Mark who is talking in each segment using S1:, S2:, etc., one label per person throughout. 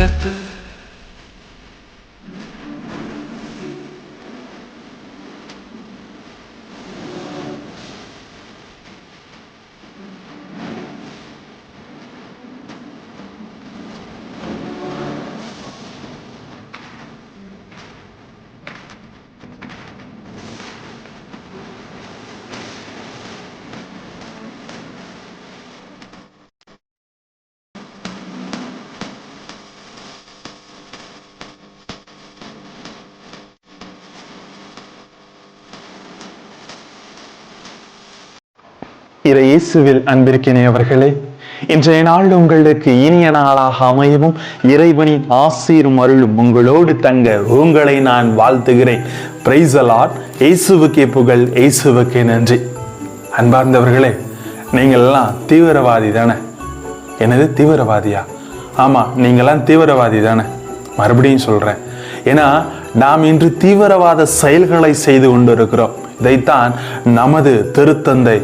S1: சிறப்பு.
S2: இயேசுவில் அன்பிற்கினியவர்களே, இன்றைய நாள் உங்களுக்கு இனிய நாளாக அமையவும் இறைவனின் ஆசீரும் அருளும் உங்களோடு தங்க உங்களை நான் வாழ்த்துகிறேன். Praise the Lord. இயேசுவுக்கே புகழ், இயேசுவுக்கே நன்றி. அன்பார்ந்தவர்களே, நீங்கள்லாம் தீவிரவாதி தானே? என்னது தீவிரவாதியா? ஆமா, நீங்கள்லாம் தீவிரவாதி தானே? மறுபடியும் சொல்றேன். ஏன்னா நாம் இன்று தீவிரவாத செயல்களை செய்து கொண்டிருக்கிறோம். இதைத்தான் நமது திருத்தந்தை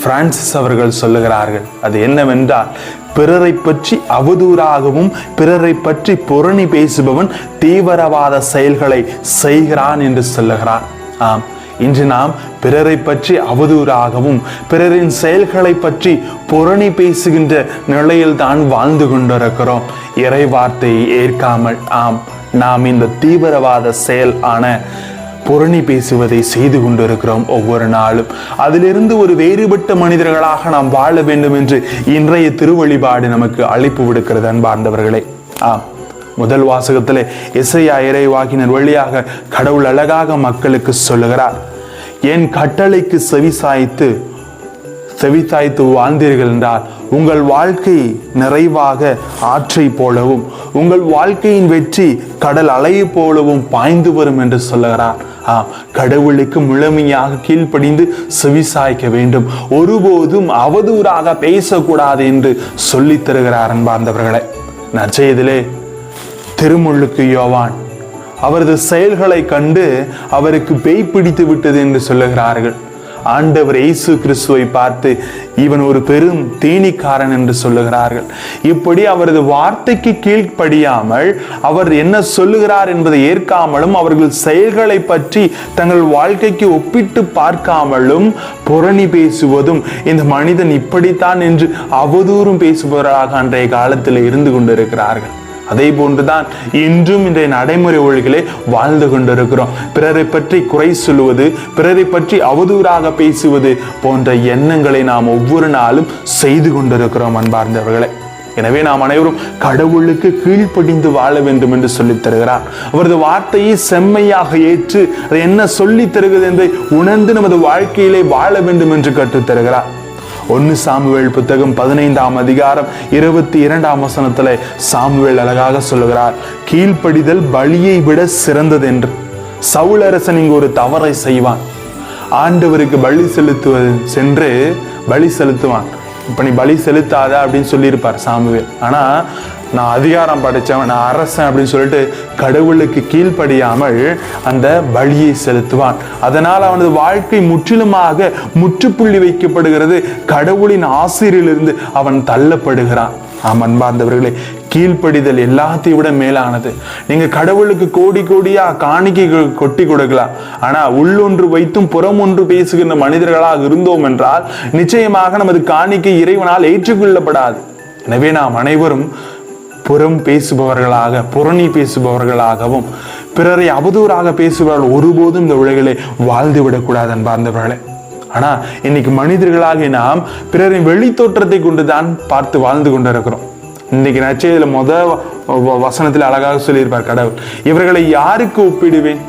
S2: பிரான்சிஸ் அவர்கள் சொல்லுகிறார்கள். அது என்னவென்றால், பிறரை பற்றி அவதூறாகவும் பிறரை பற்றி புரணி பேசுபவன் தீவிரவாத செயல்களை செய்கிறான் என்று சொல்லுகிறார். ஆம், இன்று நாம் பிறரை பற்றி அவதூறாகவும் பிறரின் செயல்களை பற்றி புரணி பேசுகின்ற நிலையில் தான் வாழ்ந்து கொண்டிருக்கிறோம், இறை வார்த்தையை ஏற்காமல். ஆம், நாம் இந்த தீவிரவாத செயல் ஆன புரணி பேசுவதை செய்து கொண்டிருக்கிறோம் ஒவ்வொரு நாளும். அதிலிருந்து ஒரு வேறுபட்ட மனிதர்களாக நாம் வாழ வேண்டும் என்று இன்றைய திருவழிபாடு நமக்கு அழைப்பு விடுக்கிறது. அன்பார்ந்தவர்களே, முதல் வாசகத்திலே எசையா இறைவாக்கினர் வழியாக கடவுள் அழகாக மக்களுக்கு சொல்லுகிறார், என் கட்டளைக்கு செவிசாய்த்து வாழ்ந்தீர்கள் என்றால் உங்கள் வாழ்க்கை நிறைவாக ஆற்றை போலவும் உங்கள் வாழ்க்கையின் வெற்றி கடல் அலையை போலவும் பாய்ந்து வரும் என்று சொல்லுகிறார். கடவுளுக்கு முழுமையாக கீழ்ப்படிந்து செவிசாய்க்க வேண்டும், ஒருபோதும் அவதூறாக பேசக்கூடாது என்று சொல்லித் தருகிறார். அன்பார்ந்தவர்களே, நற்செய்தியிலே திருமுழுக்கு யோவான் அவரது செயல்களை கண்டு அவருக்கு பேய் பிடித்து விட்டது என்று சொல்லுகிறார்கள். ஆண்டவர் இயேசு கிறிஸ்துவை பார்த்து இவன் ஒரு பெரும் தீனிக்காரன் என்று சொல்லுகிறார்கள். இப்படி அவரது வார்த்தைக்கு கீழ்ப்படியாமல் அவர் என்ன சொல்லுகிறார் என்பதை ஏற்காமலும் அவர்கள் செயல்களை பற்றி தங்கள் வாழ்க்கைக்கு ஒப்பிட்டு பார்க்காமலும் புரணி பேசுவதும் இந்த மனிதன் இப்படித்தான் என்று அவதூறும் பேசுபவராக அன்றைய காலத்தில் இருந்து கொண்டிருக்கிறார்கள். அதே போன்றுதான் இன்றும் இன்றைய நடைமுறை ஒழுகிலே வாழ்ந்து கொண்டிருக்கிறோம். பிறரை பற்றி குறை சொல்லுவது, பிறரை பற்றி அவதூறாக பேசுவது போன்ற எண்ணங்களை நாம் ஒவ்வொரு நாளும் செய்து கொண்டிருக்கிறோம். அன்பார்ந்தவர்களே, எனவே நாம் அனைவரும் கடவுளுக்கு கீழ்ப்படிந்து வாழ வேண்டும் என்று சொல்லித் தருகிறார். அவரது வார்த்தையை செம்மையாக ஏற்று அதை என்ன சொல்லித் தருகிறது என்பதை உணர்ந்து நமது வாழ்க்கையிலே வாழ வேண்டும் என்று கற்றுத் தருகிறார். 1 சாமுவேல் புத்தகம் 15ஆம் அதிகாரம் 22ஆம் வசனத்திலே சாமுவேல் அழகாக சொல்லுகிறார், கீழ்ப்படிதல் பலியை விட சிறந்தது என்று. சவுல் அரசன் இங்கு ஒரு தவறை செய்வான். ஆண்டவருக்கு பலி சென்று பலி செலுத்துவான். இப்ப நீ பலி செலுத்தாத அப்படின்னு சொல்லியிருப்பார் சாமுவேல். ஆனா நான் அதிகாரம் படைச்சவன், நான் அரசன் அப்படின்னு சொல்லிட்டு கடவுளுக்கு கீழ்ப்படியாமல் அந்த பலியை செலுத்துவான். அதனால் அவனது வாழ்க்கை முற்றிலுமாக முற்றுப்புள்ளி வைக்கப்படுகிறது. கடவுளின் ஆசிரியிலிருந்து அவன் தள்ளப்படுகிறான். அன்பார்ந்தவர்களே, கீழ்ப்படிதல் எல்லாத்தையும் விட மேலானது. நீங்க கடவுளுக்கு கோடி கோடியா காணிக்கை கொட்டி கொடுக்கலாம், ஆனா உள்ளொன்று வைத்தும் புறம் ஒன்று பேசுகின்ற மனிதர்களாக இருந்தோம் என்றால் நிச்சயமாக நமது காணிக்கை இறைவனால் ஏற்றுக்கொள்ளப்படாது. எனவே நாம் அனைவரும் புறம் பேசுபவர்களாக, புரணி பேசுபவர்களாகவும் பிறரை அவதூறாக பேசுபவர்கள் ஒருபோதும் இந்த உலகிலே வாழ்ந்து விடக்கூடாது. அன்பார்ந்தவர்களே, ஆனா இன்னைக்கு மனிதர்களாக நாம் பிறரின் வெளி தோற்றத்தை கொண்டுதான் பார்த்து வாழ்ந்து கொண்டிருக்கிறோம். இன்னைக்கு நற்செய்தியில முதல் வசனத்தில் அழகாக சொல்லியிருப்பார் கடவுள், இவர்களை யாருக்கு ஒப்பிடுவேன்?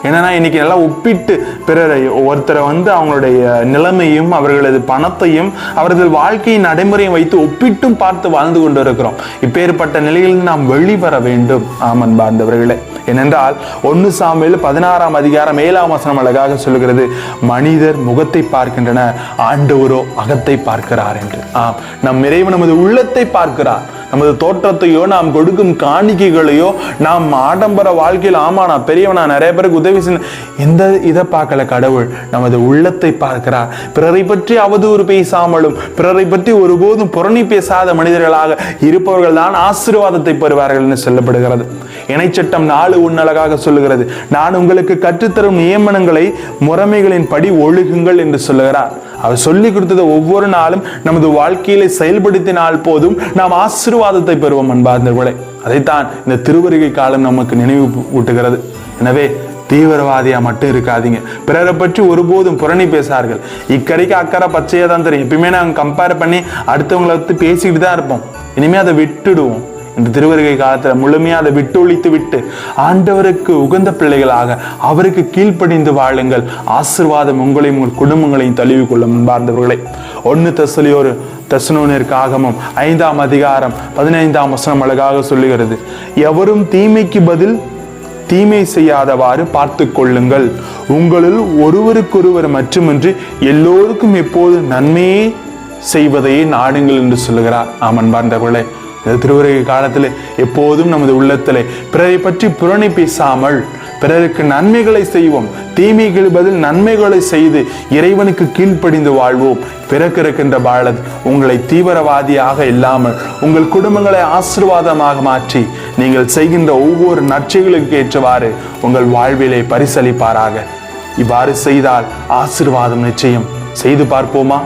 S2: என்னன்னா இன்னைக்கு நல்லா ஒப்பிட்டு பிறரை ஒருத்தரை அவங்களுடைய நிலைமையும் அவர்களது பணத்தையும் அவரது வாழ்க்கையின் நடைமுறையும் வைத்து ஒப்பிட்டும் பார்த்து வாழ்ந்து கொண்டு இருக்கிறோம். இப்பேற்பட்ட நிலையில் நாம் வெளிவர வேண்டும். அன்பார்ந்தவர்களே, ஏனென்றால் 1 சாமுவேல் 16ஆம் அதிகாரம் 7ஆம் வசனம் அழகாக சொல்லுகிறது, மனிதர் முகத்தை பார்க்கின்றனர், ஆண்டவரோ அகத்தை பார்க்கிறார் என்று. நம் இறைவன் நமது உள்ளத்தை பார்க்கிறார், நமது தோற்றத்தையோ நாம் கொடுக்கும் காணிக்கைகளையோ நாம் ஆடம்பர வாழ்க்கையில் ஆமா நான் பெரியவனா நிறைய பேருக்கு உதவி செய்ய எந்த இதை பார்க்கல கடவுள் நமது உள்ளத்தை பார்க்கிறார். பிறரை பற்றி அவதூறு பேசாமலும் பிறரை பற்றி ஒருபோதும் புரணி பேசாத மனிதர்களாக இருப்பவர்கள் தான் ஆசீர்வாதத்தை பெறுவார்கள் என்று சொல்லப்படுகிறது. இணைச்சட்டம் 4:1 அழகாக சொல்லுகிறது, நான் உங்களுக்கு கற்றுத்தரும் நியமனங்களை முறைமைகளின் படி ஒழுகுங்கள் என்று சொல்லுகிறார். அவர் சொல்லிக் கொடுத்ததை ஒவ்வொரு நாளும் நமது வாழ்க்கையில செயல்படுத்தினால் போதும் நாம் ஆசீர்வாதத்தை பெறுவோம் அன்பார்ந்தவர்களே. அதைத்தான் இந்த திருவருகை காலம் நமக்கு நினைவு ஊட்டுகிறது. எனவே தீவிரவாதியா மட்டும் இருக்காதீங்க. பிறரை பற்றி ஒருபோதும் புரணி பேசார்கள். இக்கரைக்கு அக்கறை பச்சையா தான் தெரியும். எப்பயுமே நாங்கள் கம்பேர் பண்ணி அடுத்தவங்களை பற்றி பேசிக்கிட்டு தான் இருப்போம். இனிமே அதை விட்டுடுவோம். இந்த திருவருகை காலத்துல முழுமையா அதை விட்டு ஒழித்து விட்டு ஆண்டவருக்கு உகந்த பிள்ளைகளாக அவருக்கு கீழ்ப்படிந்து வாழுங்கள். ஆசீர்வாதம் உங்களையும் உங்கள் குடும்பங்களையும் தழுவி கொள்ளும் அன்பார்ந்தவர்களே. 1 தெசலோனியருக்கு ஆகமம் 5ஆம் அதிகாரம் 15ஆம் வசனம் அழகாக சொல்லுகிறது, எவரும் தீமைக்கு பதில் தீமை செய்யாதவாறு பார்த்து கொள்ளுங்கள். உங்களில் ஒருவருக்கொருவர் மட்டுமின்றி எல்லோருக்கும் எப்போது நன்மையே செய்வதையே நாடுங்கள் என்று சொல்லுகிறார். அன்பார்ந்தவர்களே, இந்த திருவருகை காலத்தில் எப்போதும் நமது உள்ளத்திலே பிறரை பற்றி புரணி பேசாமல் பிறருக்கு நன்மைகளை செய்வோம். தீமைகள் பதில் நன்மைகளை செய்து இறைவனுக்கு கீழ்ப்படிந்து வாழ்வோம். பிறக்கிருக்கின்ற பாலத் உங்களை தீவிரவாதியாக இல்லாமல் உங்கள் குடும்பங்களை ஆசீர்வாதமாக மாற்றி நீங்கள் செய்கின்ற ஒவ்வொரு நற்செயலுக்கு ஏற்றவாறு உங்கள் வாழ்விலே பரிசளிப்பாராக. இவ்வாறு செய்தால் ஆசீர்வாதம் நிச்சயம். செய்து பார்ப்போமா?